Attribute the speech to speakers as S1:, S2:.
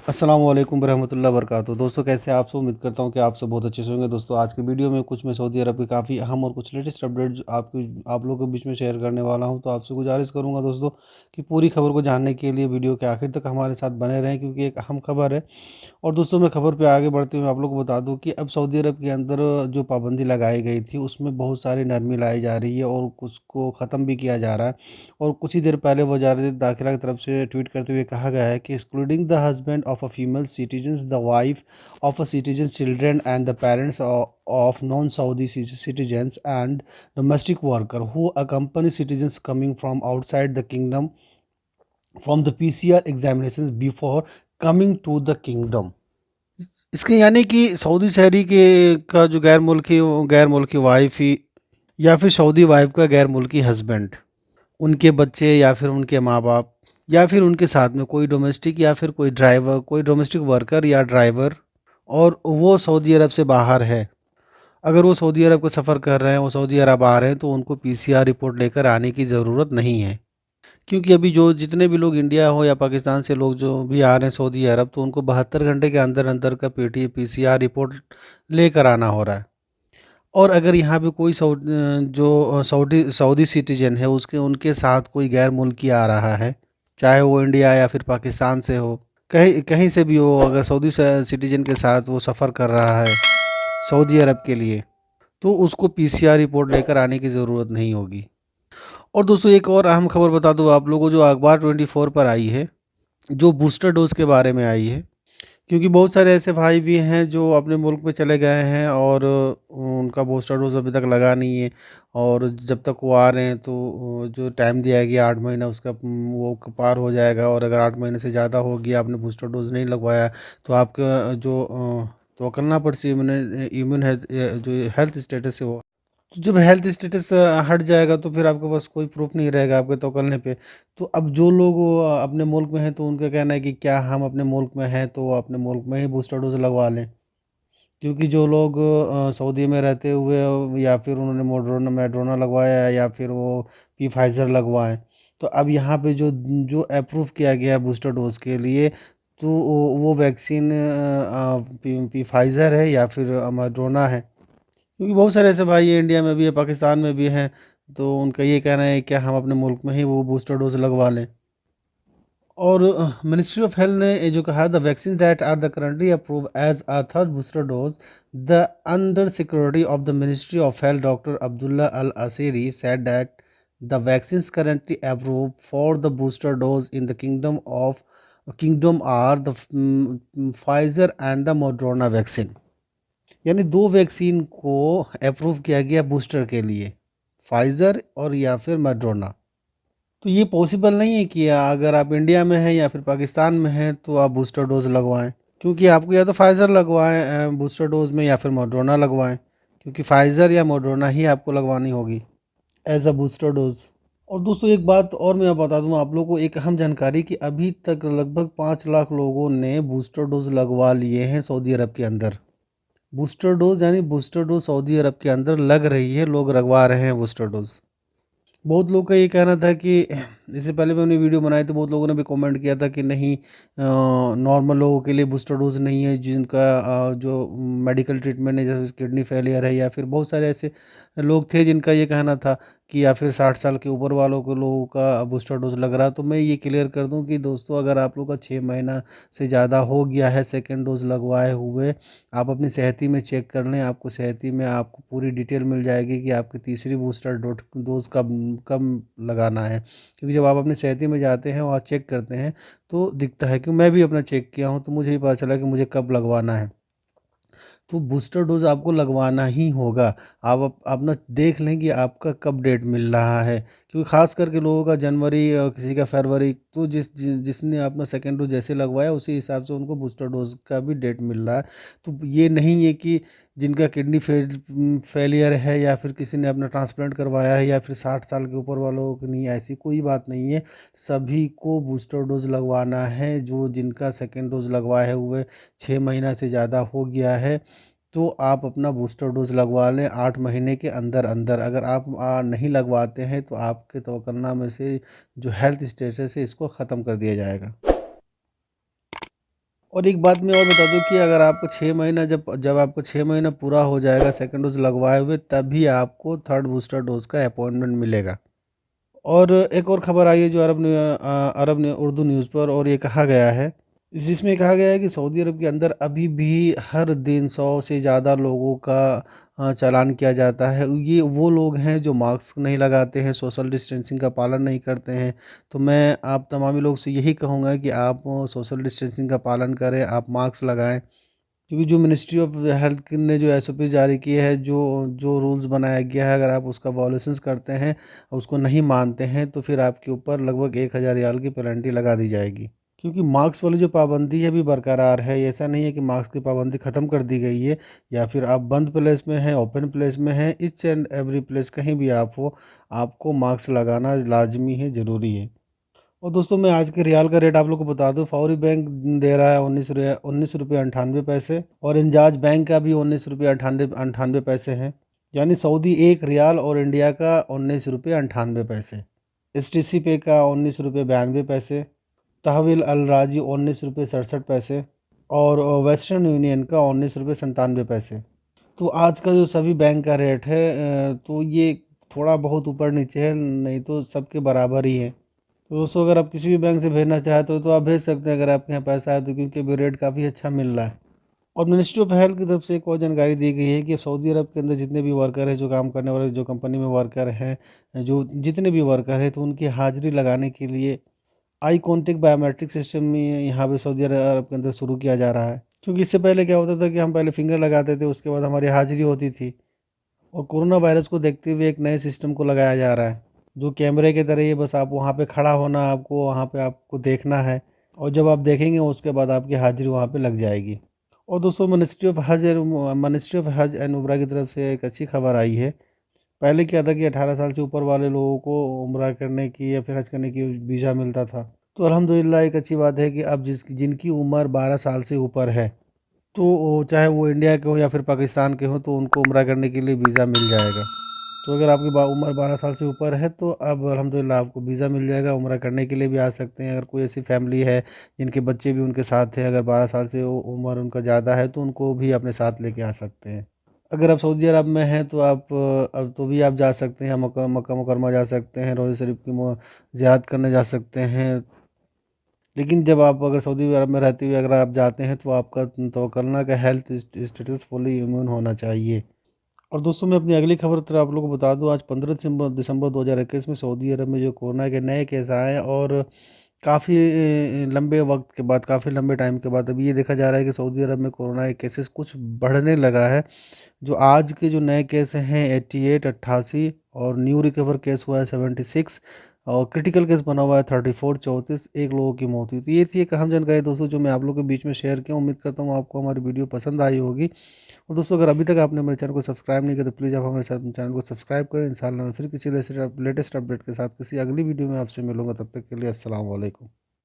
S1: अस्सलाम वालेकुम रहमतुल्लाहि वबरकातुहू। दोस्तों कैसे आप सब, उम्मीद करता हूँ कि आप सब बहुत अच्छे से होंगे। दोस्तों आज की वीडियो में कुछ मैं सऊदी अरब की काफ़ी अहम और कुछ लेटेस्ट अपडेट आप लोगों के बीच में शेयर करने वाला हूँ। तो आपसे गुजारिश करूँगा दोस्तों कि पूरी खबर को जानने के लिए वीडियो के आखिर तक हमारे साथ बने रहें, क्योंकि एक अहम खबर है। और दोस्तों मैं खबर पे आगे बढ़ते हुए आप लोग को बता दूं कि अब सऊदी अरब के अंदर जो पाबंदी लगाई गई थी उसमें बहुत सारी नरमी लाई जा रही है और कुछ को ख़त्म भी किया जा रहा है। और कुछ ही देर पहले वजारत दाखिला की तरफ से ट्वीट करते हुए कहा गया है कि excluding the husband of a female citizen, the wife of a citizen, children and the parents of non Saudi citizens and domestic worker who accompany citizens coming from outside the kingdom from the PCR examinations before coming to the kingdom। इसके यानी कि Saudi शहरी के का जो गैर मुल्की wife ही या फिर सऊदी वाइफ का गैर मुल्की हस्बैंड, उनके बच्चे या फिर उनके माँ बाप या फिर उनके साथ में कोई डोमेस्टिक या फिर कोई ड्राइवर, कोई डोमेस्टिक वर्कर या ड्राइवर, और वो सऊदी अरब से बाहर है, अगर वो सऊदी अरब का सफ़र कर रहे हैं, वो सऊदी अरब आ रहे हैं, तो उनको पीसीआर रिपोर्ट लेकर आने की ज़रूरत नहीं है। क्योंकि अभी जो जितने भी लोग इंडिया हो या पाकिस्तान से लोग जो भी आ रहे हैं सऊदी अरब, तो उनको 72 घंटे के अंदर अंदर का पीसीआर रिपोर्ट लेकर आना हो रहा है। और अगर यहाँ पे कोई जो सऊदी सिटीजन है उसके उनके साथ कोई गैर मुल्की आ रहा है, चाहे वो इंडिया या फिर पाकिस्तान से हो, कहीं कहीं से भी हो, अगर सऊदी सिटीजन के साथ वो सफ़र कर रहा है सऊदी अरब के लिए, तो उसको पीसीआर रिपोर्ट लेकर आने की ज़रूरत नहीं होगी। और दोस्तों एक और अहम खबर बता दूं आप लोगों को, जो अखबार 24 पर आई है, जो बूस्टर डोज के बारे में आई है। क्योंकि बहुत सारे ऐसे भाई भी हैं जो अपने मुल्क में चले गए हैं और उनका बूस्टर डोज अभी तक लगा नहीं है, और जब तक वो आ रहे हैं तो जो टाइम दिया गया 8 महीना उसका वो पार हो जाएगा। और अगर 8 महीने से ज़्यादा हो गया आपने बूस्टर डोज नहीं लगवाया, तो आपका जो तो करना पड़ती है इम्यून हेल्थ, जो हेल्थ स्टेटस है वो, तो जब हेल्थ स्टेटस हट जाएगा तो फिर आपके पास कोई प्रूफ नहीं रहेगा आपके तौलने पे। तो अब जो लोग अपने मुल्क में हैं, तो उनका कहना है कि क्या हम अपने मुल्क में हैं तो अपने मुल्क में ही बूस्टर डोज लगवा लें। क्योंकि जो लोग सऊदी में रहते हुए या फिर उन्होंने मेड्रोना लगवाया है या फिर वो फाइज़र लगवाएं, तो अब यहाँ पे जो जो अप्रूव किया गया है बूस्टर डोज के लिए, तो वो वैक्सीन फाइज़र है या फिर मेड्रोना है। क्योंकि बहुत सारे ऐसे भाई इंडिया में भी है, पाकिस्तान में भी हैं, तो उनका ये कहना है कि हम अपने मुल्क में ही वो बूस्टर डोज लगवा लें। और मिनिस्ट्री ऑफ हेल्थ ने ये जो कहा, the vaccine that are the currently approve as a third booster dose, the undersecretary of the ministry of health doctor Abdullah Al Asiri said that the vaccine currently approve for the booster dose in the kingdom are the Pfizer and the Moderna vaccine. यानी दो vaccine को approve किया गया booster के लिए, Pfizer और या फिर मडरोना। तो ये पॉसिबल नहीं है कि अगर आप इंडिया में हैं या फिर पाकिस्तान में हैं तो आप बूस्टर डोज लगवाएं। क्योंकि आपको या तो फाइज़र लगवाएं बूस्टर डोज में, या फिर मडरोना लगवाएं, क्योंकि फाइज़र या मडरोना ही आपको लगवानी होगी एज अ बूस्टर डोज। और दोस्तों एक बात और मैं बता दूं आप लोगों को, एक अहम जानकारी, कि अभी तक लगभग 5 लाख लोगों ने बूस्टर डोज लगवा लिए हैं सऊदी अरब के अंदर। बूस्टर डोज यानी बूस्टर डोज सऊदी अरब के अंदर लग रही है, लोग लगवा रहे हैं बूस्टर डोज। बहुत लोग का ये कहना था कि इससे पहले मैंने वीडियो बनाई तो बहुत लोगों ने भी कमेंट किया था कि नहीं, नॉर्मल लोगों के लिए बूस्टर डोज नहीं है, जिनका जो मेडिकल ट्रीटमेंट है, जैसे किडनी फेलियर है, या फिर बहुत सारे ऐसे लोग थे जिनका ये कहना था कि या फिर 60 साल के ऊपर वालों को लोगों का बूस्टर डोज लग रहा है। तो मैं ये क्लियर कर दूं कि दोस्तों, अगर आप लोग का 6 महीना से ज़्यादा हो गया है सेकेंड डोज लगवाए हुए, आप अपनी सेहती में चेक कर लें, आपको सेहती में आपको पूरी डिटेल मिल जाएगी कि आपकी तीसरी बूस्टर डोज कब कब लगाना है। क्योंकि जब आप अपनी सेहती में जाते हैं और चेक करते हैं तो दिखता है, कि मैं भी अपना चेक किया हूँ तो मुझे भी पता चला कि मुझे कब लगवाना है। तो बूस्टर डोज आपको लगवाना ही होगा। आप अपना देख लें कि आपका कब डेट मिल रहा है, क्योंकि ख़ास करके लोगों का जनवरी और किसी का फरवरी, तो जिसने अपना सेकेंड डोज जैसे लगवाया उसी हिसाब से उनको बूस्टर डोज का भी डेट मिल रहा है। तो ये नहीं है कि जिनका किडनी फेलियर है या फिर किसी ने अपना ट्रांसप्लांट करवाया है या फिर 60 साल के ऊपर वालों को नहीं, ऐसी कोई बात नहीं है। सभी को बूस्टर डोज लगवाना है, जो जिनका सेकेंड डोज लगवाए हुए 6 महीना से ज़्यादा हो गया है, तो आप अपना बूस्टर डोज लगवा लें 8 महीने के अंदर अंदर। अगर आप नहीं लगवाते हैं तो आपके तवक्कुलनामे में से जो हेल्थ स्टेटस है इसको ख़त्म कर दिया जाएगा। और एक बात मैं और बता दूं कि अगर आपको 6 महीना जब जब आपको 6 महीना पूरा हो जाएगा सेकंड डोज लगवाए हुए, तभी आपको थर्ड बूस्टर डोज का अपॉइंटमेंट मिलेगा। और एक और खबर आई है जो अरब ने उर्दू न्यूज़ पर, और ये कहा गया है, जिसमें कहा गया है कि सऊदी अरब के अंदर अभी भी हर दिन 100 से ज़्यादा लोगों का चालान किया जाता है। ये वो लोग हैं जो मास्क नहीं लगाते हैं, सोशल डिस्टेंसिंग का पालन नहीं करते हैं। तो मैं आप तमामी लोग से यही कहूँगा कि आप सोशल डिस्टेंसिंग का पालन करें, आप मास्क लगाएं। क्योंकि जो मिनिस्ट्री ऑफ हेल्थ ने जो एसओपी जारी की है, जो जो रूल्स बनाया गया है, अगर आप उसका वायलेशंस करते हैं, उसको नहीं मानते हैं, तो फिर आपके ऊपर लगभग 1000 रियाल की पेनल्टी लगा दी जाएगी। क्योंकि मार्क्स वाली जो पाबंदी है अभी बरकरार है। ऐसा नहीं है कि मार्क्स की पाबंदी ख़त्म कर दी गई है, या फिर आप बंद प्लेस में हैं, ओपन प्लेस में हैं, ईच एंड एवरी प्लेस कहीं भी आप हो, आपको मार्क्स लगाना लाजमी है, ज़रूरी है। और दोस्तों मैं आज के रियाल का रेट आप लोग को बता दूं। फौरी बैंक दे रहा है 19 रुपये 98 पैसे, और इंजाज बैंक का भी 19 रुपये 98 पैसे हैं। यानी सऊदी 1 रियाल और इंडिया का 19 रुपये 98 पैसे। STC पे का 19 रुपये 92 पैसे। तहवील अल राजी 19 रुपये 67 पैसे। और वेस्टर्न यूनियन का 19 रुपये 97 पैसे। तो आज का जो सभी बैंक का रेट है, तो ये थोड़ा बहुत ऊपर नीचे है, नहीं तो सबके बराबर ही है। तो दोस्तों अगर आप किसी भी बैंक से भेजना चाहते हो तो आप भेज सकते हैं, अगर आपके यहाँ पैसा है तो, क्योंकि अभी रेट काफ़ी अच्छा मिल रहा है। और मिनिस्ट्री ऑफ हेल्थ की तरफ से एक और जानकारी दी गई है कि सऊदी अरब के अंदर जितने भी वर्कर हैं, जो काम करने वाले, जो कंपनी में वर्कर हैं, जो जितने भी वर्कर हैं, तो उनकी हाजिरी लगाने के लिए आई कॉन्टेक्ट बायोमेट्रिक सिस्टम में यहाँ पे सऊदी अरब के अंदर शुरू किया जा रहा है। क्योंकि इससे पहले क्या होता था कि हम पहले फिंगर लगाते थे, उसके बाद हमारी हाजिरी होती थी। और कोरोना वायरस को देखते हुए एक नए सिस्टम को लगाया जा रहा है, जो कैमरे की तरह। ये बस आप वहाँ पे खड़ा होना, आपको वहाँ पे आपको देखना है, और जब आप देखेंगे उसके बाद आपकी हाजिरी वहाँ पे लग जाएगी। और दोस्तों मिनिस्ट्री ऑफ हज एंड उम्रा की तरफ से एक अच्छी खबर आई है। पहले क्या था कि 18 साल से ऊपर वाले लोगों को उम्रा करने की या फिर हज करने की वीज़ा मिलता था। तो अल्हम्दुलिल्लाह एक अच्छी बात है कि अब जिनकी उम्र 12 साल से ऊपर है, तो चाहे वो इंडिया के हो या फिर पाकिस्तान के हो, तो उनको उम्रा करने के लिए वीज़ा मिल जाएगा। तो अगर आपकी उम्र 12 साल से ऊपर है, तो अब अल्हम्दुलिल्लाह आपको वीज़ा मिल जाएगा, उम्रा करने के लिए भी आ सकते हैं। अगर कोई ऐसी फैमिली है जिनके बच्चे भी उनके साथ हैं, अगर 12 साल से उम्र उनका ज़्यादा है, तो उनको भी अपने साथ लेके आ सकते हैं। अगर आप सऊदी अरब में हैं तो आप अब तो भी आप जा सकते हैं, मक्का मुकरमा जा सकते हैं, रोज़ा शरीफ की ज़ियारत करने जा सकते हैं। लेकिन जब आप अगर सऊदी अरब में रहते हुए अगर आप जाते हैं, तो आपका तवक्लना का हेल्थ स्टेटस फुली इम्यून होना चाहिए। और दोस्तों मैं अपनी अगली खबर तरह आप लोगों को बता दूं, आज 15 दिसंबर 2021 में सऊदी अरब में जो कोरोना के नए केस आए हैं, और काफ़ी लंबे वक्त के बाद, काफ़ी लंबे टाइम के बाद अभी ये देखा जा रहा है कि सऊदी अरब में कोरोना के केसेस कुछ बढ़ने लगा है। जो आज के जो नए केस हैं 88, 88, और न्यू रिकवर केस हुआ है 76, और क्रिटिकल केस बना हुआ है 34, 34, एक लोगों की मौत हुई। तो ये थी एक अहम जानकारी दोस्तों, जो मैं आप लोगों के बीच में शेयर किया। उम्मीद करता हूँ आपको हमारी वीडियो पसंद आई होगी। और दोस्तों अगर अभी तक आपने हमारे चैनल को सब्सक्राइब नहीं किया, तो प्लीज़ आप हमारे साथ चैनल को सब्सक्राइब करें। इंशाल्लाह मैं फिर किसी लेटेस्ट अपडेट के साथ किसी अगली वीडियो में आपसे मिलूंगा। तब तक के लिए अस्सलाम वालेकुम।